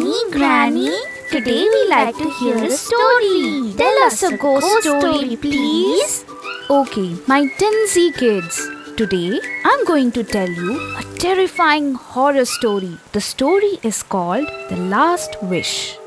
Granny, today we like to hear a story. Tell us a ghost story, please. Okay, my Tinsy kids. Today I'm going to tell you a terrifying horror story. The story is called The Last Wish.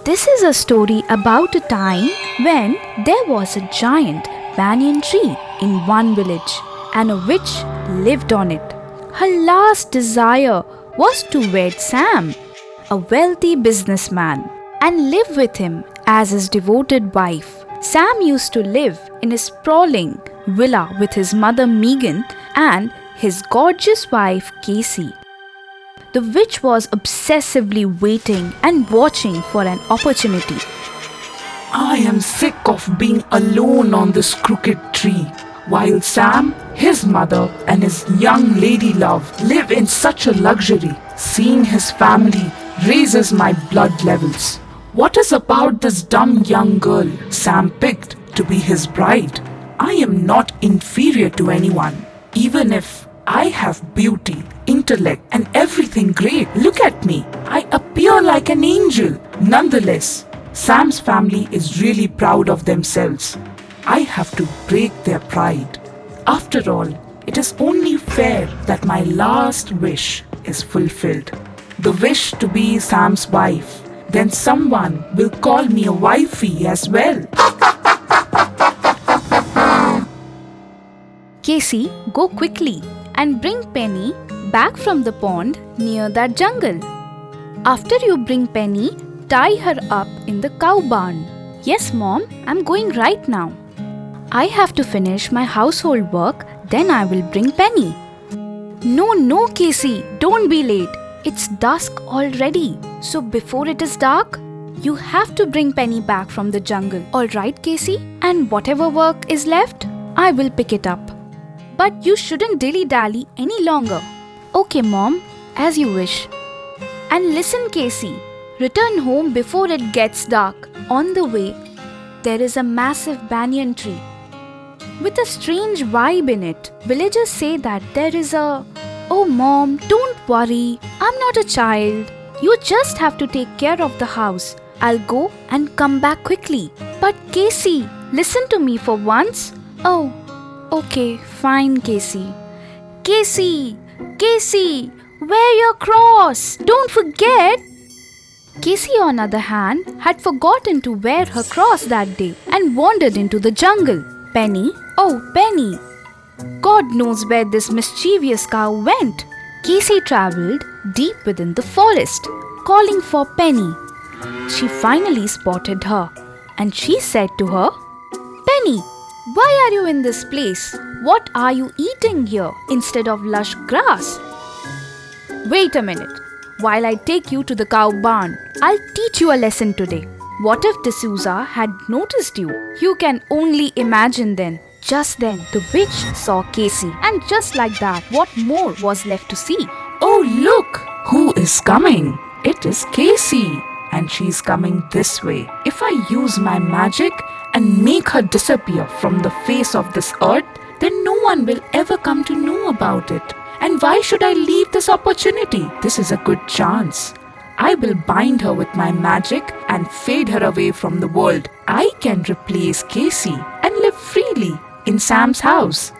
This is a story about a time when there was a giant banyan tree in one village and a witch lived on it. Her last desire was to wed Sam, a wealthy businessman, and live with him as his devoted wife. Sam used to live in a sprawling villa with his mother Megan and his gorgeous wife Casey. The witch was obsessively waiting and watching for an opportunity. I am sick of being alone on this crooked tree, while Sam, his mother, and his young lady love live in such a luxury. Seeing his family raises my blood levels. What is about this dumb young girl Sam picked to be his bride? I am not inferior to anyone, even if I have beauty, intellect, and everything great. Look at me. I appear like an angel. Nonetheless, Sam's family is really proud of themselves. I have to break their pride. After all, it is only fair that my last wish is fulfilled. The wish to be Sam's wife. Then someone will call me a wifey as well. Casey, go quickly and bring Penny back from the pond near that jungle. After you bring Penny, tie her up in the cow barn. Yes, Mom, I'm going right now. I have to finish my household work, then I will bring Penny. No, Casey, don't be late. It's dusk already. So before it is dark, you have to bring Penny back from the jungle. Alright, Casey? And whatever work is left, I will pick it up. But you shouldn't dilly-dally any longer. Okay, Mom, as you wish. And listen, Casey, return home before it gets dark. On the way, there is a massive banyan tree with a strange vibe in it. Villagers say that there is a... Oh, Mom, don't worry. I'm not a child. You just have to take care of the house. I'll go and come back quickly. But Casey, listen to me for once. Oh, okay, fine, Casey. Casey, wear your cross. Don't forget. Casey, on the other hand, had forgotten to wear her cross that day and wandered into the jungle. Penny, oh Penny, God knows where this mischievous cow went. Casey travelled deep within the forest, calling for Penny. She finally spotted her, and she said to her, Penny, why are you in this place? What are you eating here instead of lush grass? Wait a minute. While I take you to the cow barn, I'll teach you a lesson today. What if D'Souza had noticed you? You can only imagine then. Just then, the witch saw Casey, and just like that, what more was left to see? Oh, look! Who is coming? It is Casey, and she's coming this way. If I use my magic and make her disappear from the face of this earth, then no one will ever come to know about it. And why should I leave this opportunity? This is a good chance. I will bind her with my magic and fade her away from the world. I can replace Casey and live freely in Sam's house.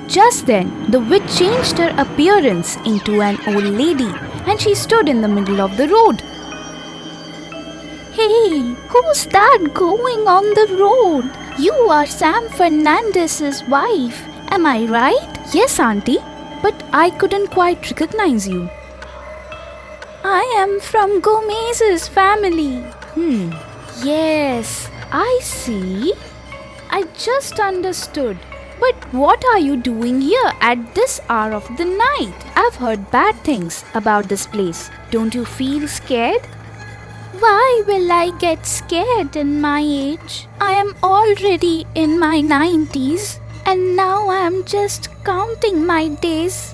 Just then, the witch changed her appearance into an old lady, and she stood in the middle of the road. Hey, who's that going on the road? You are Sam Fernandez's wife, am I right? Yes, Auntie, but I couldn't quite recognize you. I am from Gomez's family. Yes, I see. I just understood. But what are you doing here at this hour of the night? I've heard bad things about this place. Don't you feel scared? Why will I get scared in my age? I am already in my 90s and now I am just counting my days.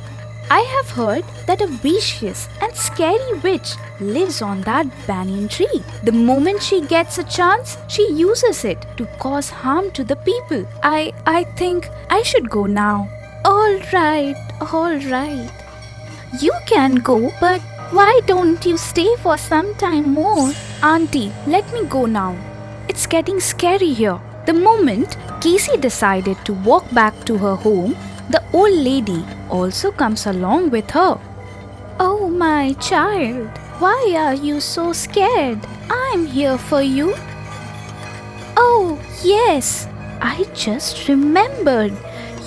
I have heard that a vicious and scary witch lives on that banyan tree. The moment she gets a chance, she uses it to cause harm to the people. I think I should go now. All right. You can go, but why don't you stay for some time more? Auntie, let me go now. It's getting scary here. The moment Casey decided to walk back to her home, the old lady also comes along with her. Oh, my child, why are you so scared? I'm here for you. Oh, yes, I just remembered.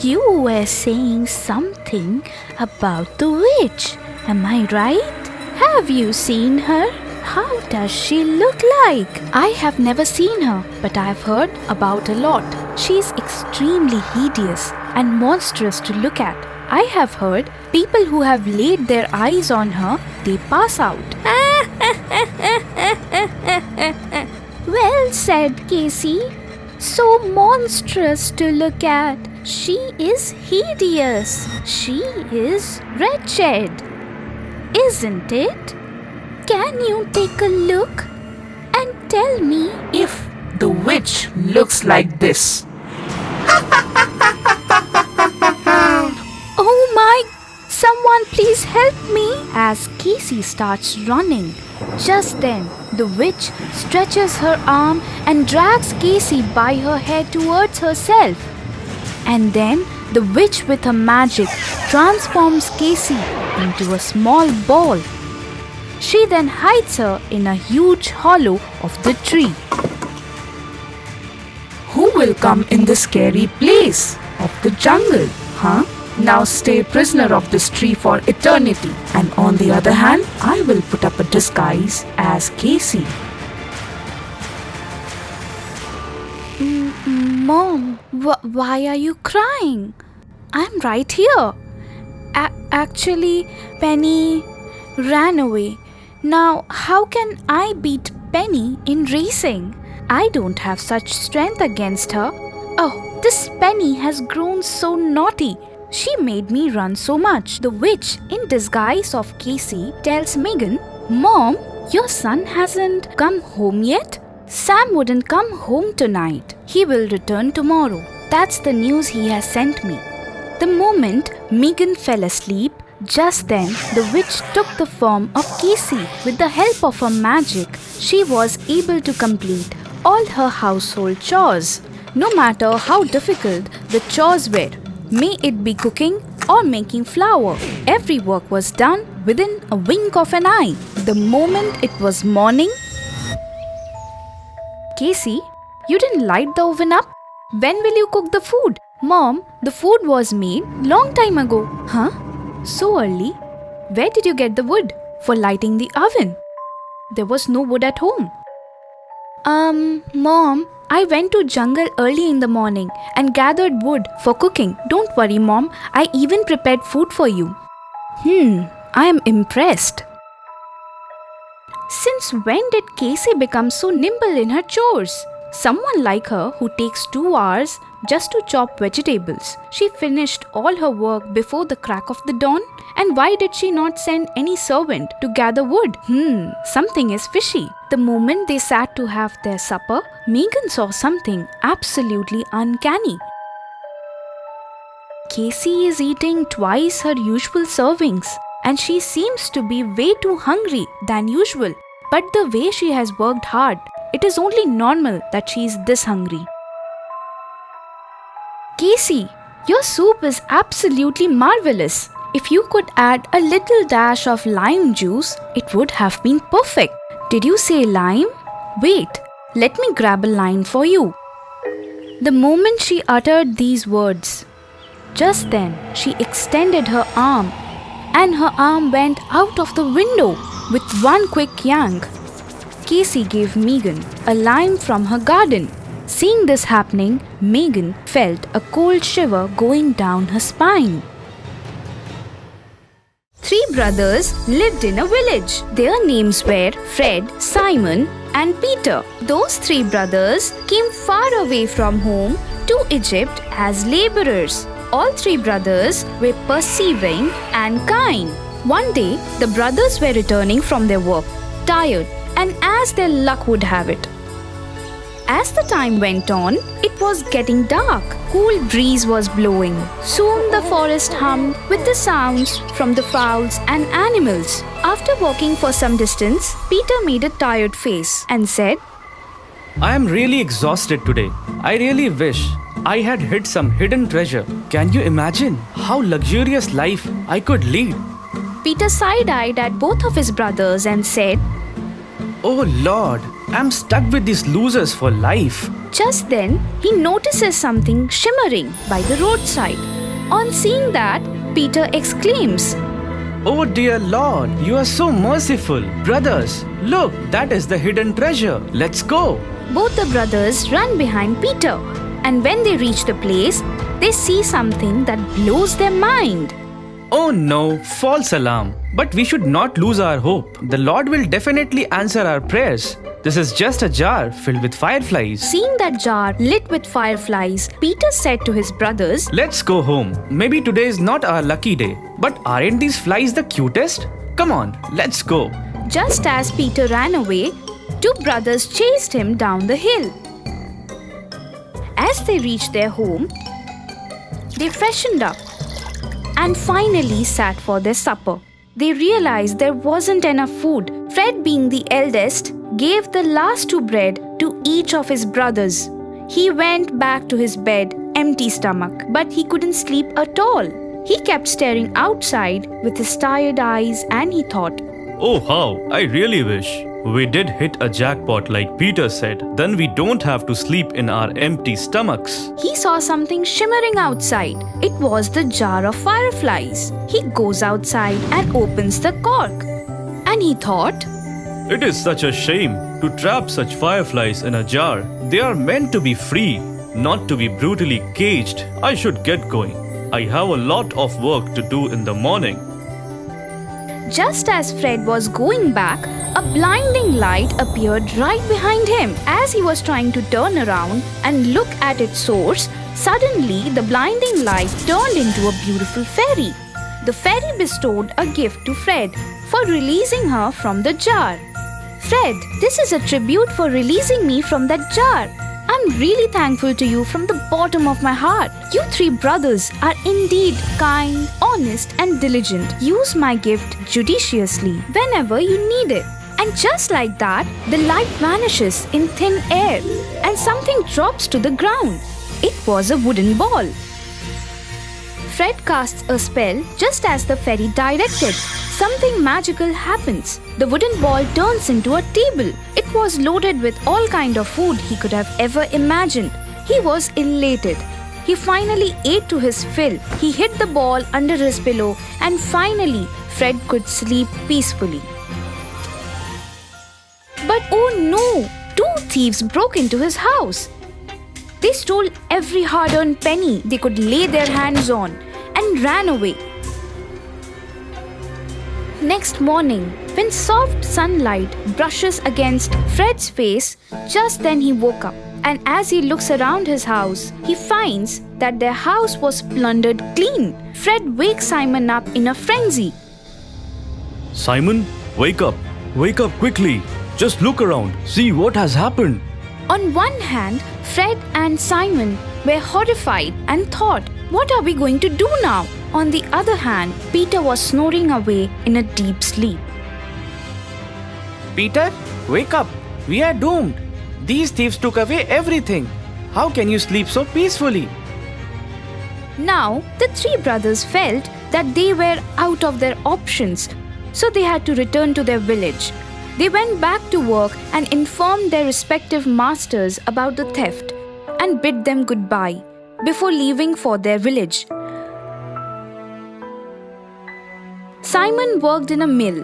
You were saying something about the witch. Am I right? Have you seen her? How does she look like? I have never seen her, but I have heard about a lot. She is extremely hideous and monstrous to look at. I have heard people who have laid their eyes on her, they pass out. Well said, Casey. So monstrous to look at. She is hideous. She is wretched. Isn't it? Can you take a look and tell me If the witch looks like this. Oh my! Someone please help me! As Casey starts running. Just then, the witch stretches her arm and drags Casey by her hair towards herself. And then, the witch with her magic transforms Casey into a small ball. She then hides her in a huge hollow of the tree. Who will come in the scary place of the jungle? Huh? Now stay prisoner of this tree for eternity. And on the other hand, I will put up a disguise as Casey. Mom, why are you crying? I'm right here. Actually, Penny ran away. Now, how can I beat Penny in racing? I don't have such strength against her. Oh, this Penny has grown so naughty. She made me run so much. The witch, in disguise of Casey, tells Megan, Mom, your son hasn't come home yet? Sam wouldn't come home tonight. He will return tomorrow. That's the news he has sent me. The moment Megan fell asleep, just then the witch took the form of Casey. With the help of her magic, she was able to complete all her household chores. No matter how difficult the chores were, may it be cooking or making flour, every work was done within a wink of an eye. The moment it was morning, Casey, you didn't light the oven up? When will you cook the food? Mom, the food was made long time ago. Huh? So early? Where did you get the wood for lighting the oven? There was no wood at home. Mom, I went to jungle early in the morning and gathered wood for cooking. Don't worry, Mom. I even prepared food for you. I am impressed. Since when did Casey become so nimble in her chores? Someone like her who takes 2 hours just to chop vegetables. She finished all her work before the crack of the dawn. And why did she not send any servant to gather wood? Something is fishy. The moment they sat to have their supper, Megan saw something absolutely uncanny. Casey is eating twice her usual servings, and she seems to be way too hungry than usual. But the way she has worked hard, it is only normal that she is this hungry. Casey, your soup is absolutely marvelous. If you could add a little dash of lime juice, it would have been perfect. Did you say lime? Wait, let me grab a lime for you. The moment she uttered these words, just then she extended her arm, and her arm went out of the window with one quick yank. Casey gave Megan a lime from her garden. Seeing this happening, Megan felt a cold shiver going down her spine. 3 brothers lived in a village. Their names were Fred, Simon, and Peter. Those 3 brothers came far away from home to Egypt as laborers. All 3 brothers were persevering and kind. One day, the brothers were returning from their work, tired, and as their luck would have it, As the time went on, it was getting dark. Cool breeze was blowing. Soon the forest hummed with the sounds from the fowls and animals. After walking for some distance, Peter made a tired face and said, I am really exhausted today. I really wish I had hid some hidden treasure. Can you imagine how luxurious life I could lead? Peter side-eyed at both of his brothers and said, Oh Lord, I'm stuck with these losers for life. Just then, he notices something shimmering by the roadside. On seeing that, Peter exclaims, Oh dear Lord, you are so merciful. Brothers, look, that is the hidden treasure. Let's go. Both the brothers run behind Peter, and when they reach the place, they see something that blows their mind. Oh no, false alarm. But we should not lose our hope. The Lord will definitely answer our prayers. This is just a jar filled with fireflies. Seeing that jar lit with fireflies, Peter said to his brothers, Let's go home. Maybe today is not our lucky day. But aren't these flies the cutest? Come on, let's go. Just as Peter ran away, two brothers chased him down the hill. As they reached their home, they freshened up and finally sat for their supper. They realized there wasn't enough food. Fred, being the eldest, gave the last two bread to each of his brothers. He went back to his bed, empty stomach, but he couldn't sleep at all. He kept staring outside with his tired eyes and he thought, Oh how, I really wish we did hit a jackpot like Peter said. Then we don't have to sleep in our empty stomachs. He saw something shimmering outside. It was the jar of fireflies. He goes outside and opens the cork. And he thought, It is such a shame to trap such fireflies in a jar. They are meant to be free, not to be brutally caged. I should get going. I have a lot of work to do in the morning. Just as Fred was going back, a blinding light appeared right behind him. As he was trying to turn around and look at its source, suddenly the blinding light turned into a beautiful fairy. The fairy bestowed a gift to Fred for releasing her from the jar. Fred, this is a tribute for releasing me from that jar. I'm really thankful to you from the bottom of my heart. You three brothers are indeed kind, honest, and diligent. Use my gift judiciously whenever you need it. And just like that, the light vanishes in thin air and something drops to the ground. It was a wooden ball. Fred casts a spell just as the fairy directed. Something magical happens. The wooden ball turns into a table. It was loaded with all kind of food he could have ever imagined. He was elated. He finally ate to his fill. He hid the ball under his pillow and finally Fred could sleep peacefully. But oh no! Two thieves broke into his house. They stole every hard-earned penny they could lay their hands on and ran away. Next morning, when soft sunlight brushes against Fred's face, just then he woke up. And as he looks around his house, he finds that their house was plundered clean. Fred wakes Simon up in a frenzy. Simon, wake up. Wake up quickly. Just look around. See what has happened. On one hand, Fred and Simon were horrified and thought, what are we going to do now? On the other hand, Peter was snoring away in a deep sleep. Peter, wake up. We are doomed. These thieves took away everything. How can you sleep so peacefully? Now, the three brothers felt that they were out of their options, so they had to return to their village. They went back to work and informed their respective masters about the theft and bid them goodbye before leaving for their village. Simon worked in a mill.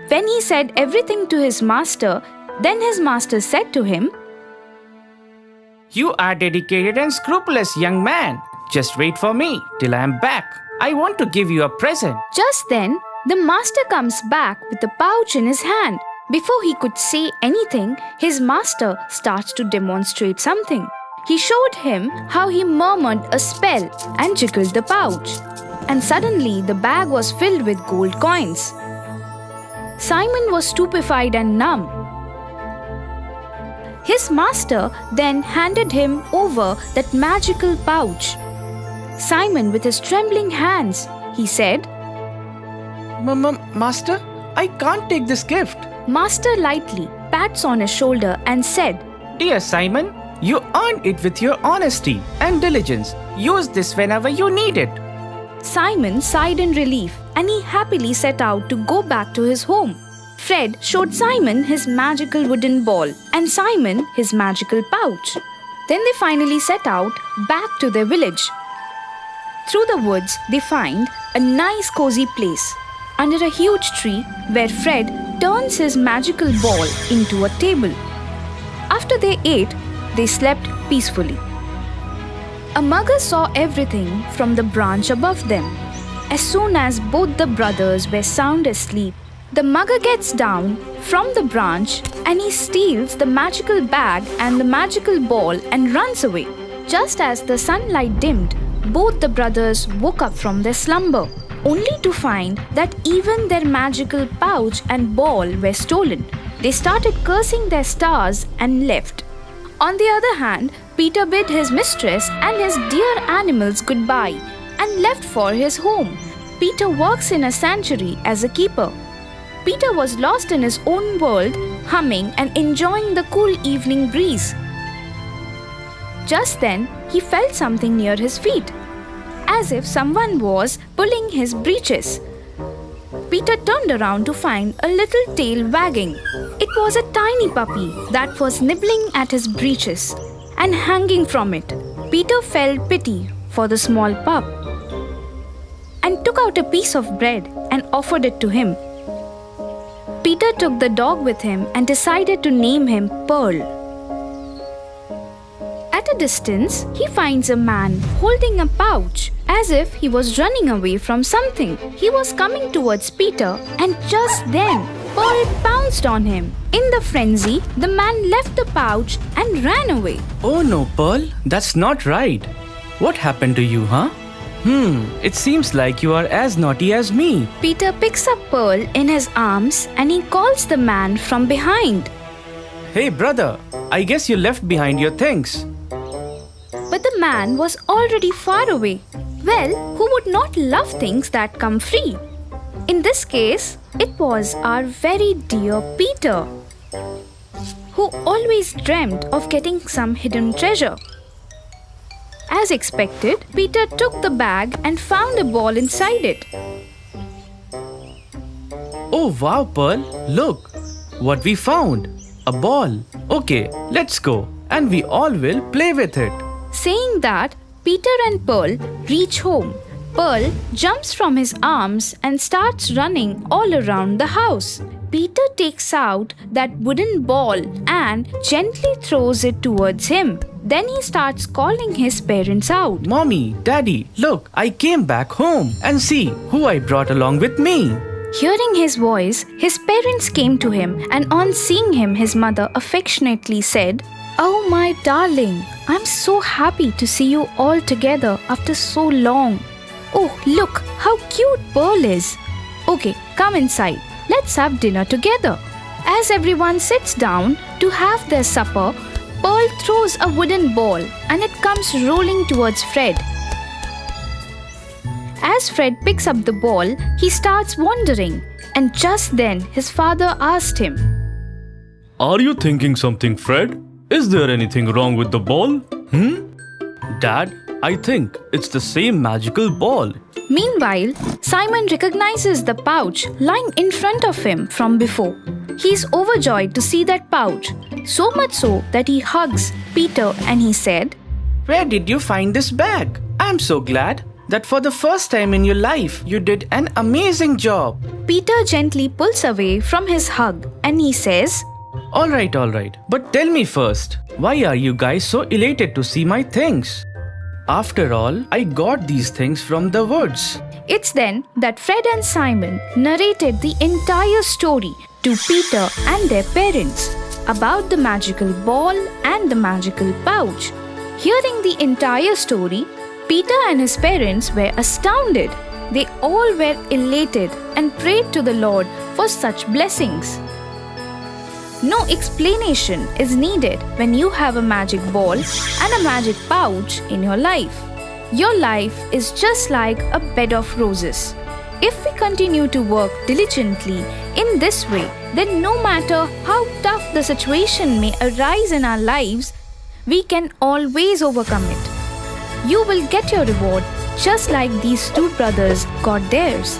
When he said everything to his master, then his master said to him, You are dedicated and scrupulous young man. Just wait for me till I am back. I want to give you a present. Just then, the master comes back with a pouch in his hand. Before he could say anything, his master starts to demonstrate something. He showed him how he murmured a spell and jiggled the pouch. And suddenly the bag was filled with gold coins. Simon was stupefied and numb. His master then handed him over that magical pouch. Simon, with his trembling hands, he said, Master, I can't take this gift. Master lightly pats on his shoulder and said, Dear Simon, you earned it with your honesty and diligence. Use this whenever you need it. Simon sighed in relief and he happily set out to go back to his home. Fred showed Simon his magical wooden ball and Simon his magical pouch. Then they finally set out back to their village. Through the woods, they find a nice cozy place under a huge tree where Fred turns his magical ball into a table. After they ate, they slept peacefully. A mugger saw everything from the branch above them. As soon as both the brothers were sound asleep, the mugger gets down from the branch and he steals the magical bag and the magical ball and runs away. Just as the sunlight dimmed, both the brothers woke up from their slumber, only to find that even their magical pouch and ball were stolen. They started cursing their stars and left. On the other hand, Peter bid his mistress and his dear animals goodbye and left for his home. Peter works in a sanctuary as a keeper. Peter was lost in his own world, humming and enjoying the cool evening breeze. Just then, he felt something near his feet, as if someone was pulling his breeches. Peter turned around to find a little tail wagging. It was a tiny puppy that was nibbling at his breeches and hanging from it. Peter felt pity for the small pup and took out a piece of bread and offered it to him. Peter took the dog with him and decided to name him Pearl. At a distance, he finds a man holding a pouch as if he was running away from something. He was coming towards Peter and just then, Pearl pounced on him. In the frenzy, the man left the pouch and ran away. Oh no, Pearl, that's not right. What happened to you, huh? It seems like you are as naughty as me. Peter picks up Pearl in his arms and he calls the man from behind. Hey brother, I guess you left behind your things. But the man was already far away. Well, who would not love things that come free? In this case, it was our very dear Peter, who always dreamt of getting some hidden treasure. As expected, Peter took the bag and found a ball inside it. Oh wow, Pearl, look what we found. A ball. Okay, let's go and we all will play with it. Saying that, Peter and Pearl reach home. Pearl jumps from his arms and starts running all around the house. Peter takes out that wooden ball and gently throws it towards him. Then he starts calling his parents out. Mommy, Daddy, look, I came back home and see who I brought along with me. Hearing his voice, his parents came to him and on seeing him, his mother affectionately said, "Oh my darling, I'm so happy to see you all together after so long. Oh, look how cute Pearl is. Okay, come inside. Let's have dinner together." As everyone sits down to have their supper, Pearl throws a wooden ball and it comes rolling towards Fred. As Fred picks up the ball, he starts wondering, and just then his father asked him, Are you thinking something, Fred? Is there anything wrong with the ball? Dad, I think it's the same magical ball. Meanwhile, Simon recognizes the pouch lying in front of him from before. He is overjoyed to see that pouch, so much so that he hugs Peter and he said, Where did you find this bag? I'm so glad that for the first time in your life, you did an amazing job. Peter gently pulls away from his hug and he says, All right. But tell me first, why are you guys so elated to see my things? After all, I got these things from the woods. It's then that Fred and Simon narrated the entire story to Peter and their parents about the magical ball and the magical pouch. Hearing the entire story, Peter and his parents were astounded. They all were elated and prayed to the Lord for such blessings. No explanation is needed when you have a magic ball and a magic pouch in your life. Your life is just like a bed of roses. If we continue to work diligently in this way, then no matter how tough the situation may arise in our lives, we can always overcome it. You will get your reward just like these two brothers got theirs.